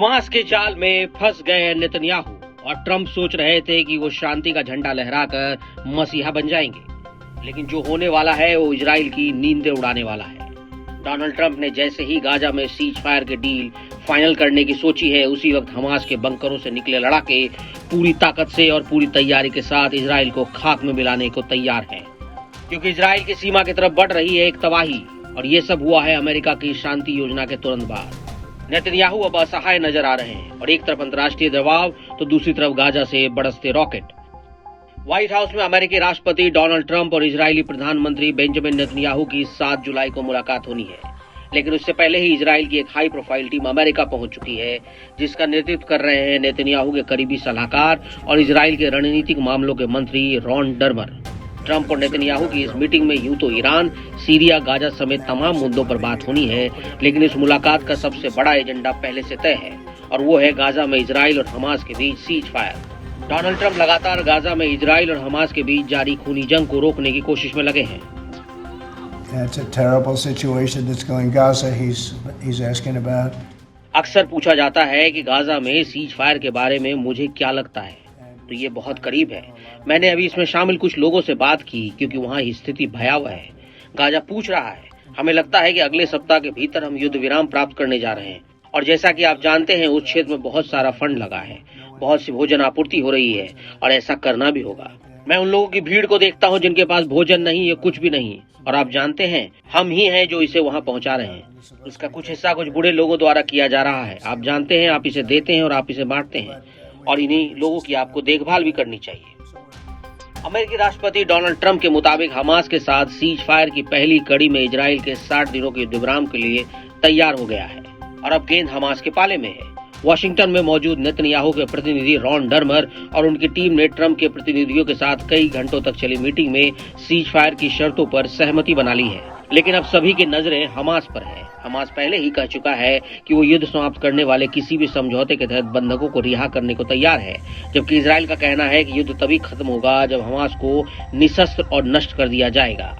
Hamas के जाल में फंस गए नेतन्याहू और ट्रंप सोच रहे थे कि वो शांति का झंडा लहराकर मसीहा बन जाएंगे, लेकिन जो होने वाला है वो इजराइल की नींदें उड़ाने वाला है। डोनाल्ड ट्रंप ने जैसे ही गाजा में सीज फायर की डील फाइनल करने की सोची है, उसी वक्त हमास के बंकरों से निकले लड़ाके पूरी ताकत से और पूरी तैयारी के साथ इजराइल को खाक में मिलाने को तैयार हैं, क्योंकि इजराइल की सीमा की तरफ बढ़ रही है एक तबाही। और ये सब हुआ है अमेरिका की शांति योजना के तुरंत बाद। नेतन्याहू अब असहाय नजर आ रहे हैं और एक तरफ अंतर्राष्ट्रीय दबाव तो दूसरी तरफ गाजा से बरसते रॉकेट। व्हाइट हाउस में अमेरिकी राष्ट्रपति डोनाल्ड ट्रंप और इजरायली प्रधानमंत्री बेंजामिन नेतन्याहू की 7 जुलाई को मुलाकात होनी है, लेकिन उससे पहले ही इजराइल की एक हाई प्रोफाइल टीम अमेरिका पहुंच चुकी है, जिसका नेतृत्व कर रहे हैं नेतन्याहू के करीबी सलाहकार और इजराइल के रणनीतिक मामलों के मंत्री रॉन डर्मर। ट्रंप और नेतन्याहू की इस मीटिंग में यूं तो ईरान, सीरिया, गाजा समेत तमाम मुद्दों पर बात होनी है, लेकिन इस मुलाकात का सबसे बड़ा एजेंडा पहले से तय है और वो है गाजा में इजराइल और हमास के बीच सीज फायर। डोनाल्ड ट्रंप लगातार गाजा में इजराइल और हमास के बीच जारी खूनी जंग को रोकने की कोशिश में लगे हैं। It's a terrible situation that's going Gaza. He's asking about. अक्सर पूछा जाता है कि गाजा में सीज फायर के बारे में मुझे क्या लगता है, तो ये बहुत करीब है। मैंने अभी इसमें शामिल कुछ लोगों से बात की क्योंकि वहाँ स्थिति भयावह है। गाजा पूछ रहा है, हमें लगता है कि अगले सप्ताह के भीतर हम युद्ध विराम प्राप्त करने जा रहे हैं, और जैसा कि आप जानते हैं उस क्षेत्र में बहुत सारा फंड लगा है, बहुत सी भोजन आपूर्ति हो रही है और ऐसा करना भी होगा। मैं उन लोगों की भीड़ को देखता हूँ जिनके पास भोजन नहीं है, कुछ भी नहीं, और आप जानते हैं हम ही हैं जो इसे वहाँ पहुँचा रहे हैं। इसका कुछ हिस्सा कुछ बूढ़े लोगों द्वारा किया जा रहा है। आप जानते हैं, आप इसे देते हैं और आप इसे बांटते हैं, और इन्हीं लोगों की आपको देखभाल भी करनी चाहिए। अमेरिकी राष्ट्रपति डोनाल्ड ट्रंप के मुताबिक हमास के साथ सीज फायर की पहली कड़ी में इजराइल के 60 दिनों के युद्ध विराम के लिए तैयार हो गया है और अब गेंद हमास के पाले में है। वाशिंगटन में मौजूद नेतन्याहू के प्रतिनिधि रॉन डर्मर और उनकी टीम ने ट्रंप के प्रतिनिधियों के साथ कई घंटों तक चली मीटिंग में सीज फायर की शर्तों पर सहमति बना ली है, लेकिन अब सभी की नजरें हमास पर है। हमास पहले ही कह चुका है कि वो युद्ध समाप्त करने वाले किसी भी समझौते के तहत बंधकों को रिहा करने को तैयार है, जबकि इजराइल का कहना है कि युद्ध तभी खत्म होगा जब हमास को निशस्त्र और नष्ट कर दिया जाएगा।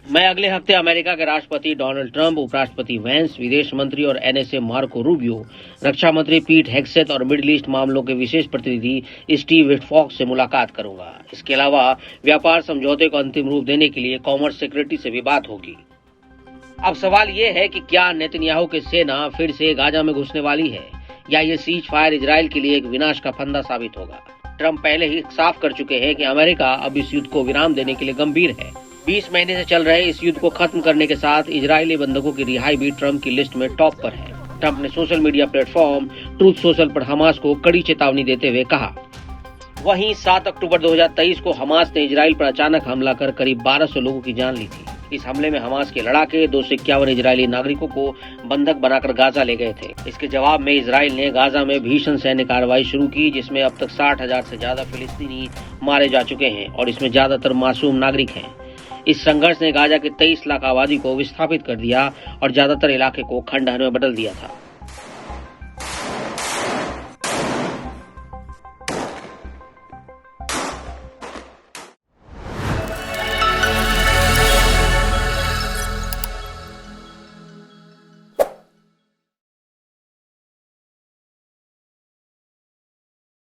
मैं अगले हफ्ते अमेरिका के राष्ट्रपति डोनाल्ड ट्रंप, उपराष्ट्रपति वेंस, विदेश मंत्री और एनएसए मार्को रूबियो, रक्षा मंत्री पीट हेग्सेथ और मिडिल ईस्ट मामलों के विशेष प्रतिनिधि स्टीव विटफॉक से मुलाकात करूंगा। इसके अलावा व्यापार समझौते को अंतिम रूप देने के लिए कॉमर्स सेक्रेटरी से भी बात होगी। अब सवाल ये है कि क्या नेतन्याहू की सेना फिर से गाजा में घुसने वाली है, या ये सीज फायर इजराइल के लिए एक विनाश का फंदा साबित होगा। ट्रंप पहले ही साफ कर चुके हैं कि अमेरिका अब इस युद्ध को विराम देने के लिए गंभीर है। 20 महीने से चल रहे इस युद्ध को खत्म करने के साथ इजरायली बंधकों की रिहाई भी ट्रंप की लिस्ट में टॉप पर है। ट्रंप ने social media platform truth social पर हमास को कड़ी चेतावनी देते हुए कहा। वहीं 7 अक्टूबर 2023 को हमास ने इजराइल पर अचानक हमला कर करीब 1200 लोगों की जान ली थी। इस हमले में हमास के लड़ाके 251 इजरायली नागरिकों को बंधक बनाकर गाजा ले गए थे। इसके जवाब में इजराइल ने गाजा में भीषण सैन्य कार्रवाई शुरू की, जिसमें अब तक 60,000 से ज्यादा फिलिस्तीनी मारे जा चुके हैं और इसमें ज्यादातर मासूम नागरिक हैं। इस संघर्ष ने गाजा के 23 लाख आबादी को विस्थापित कर दिया और ज्यादातर इलाके को खंडहर में बदल दिया था।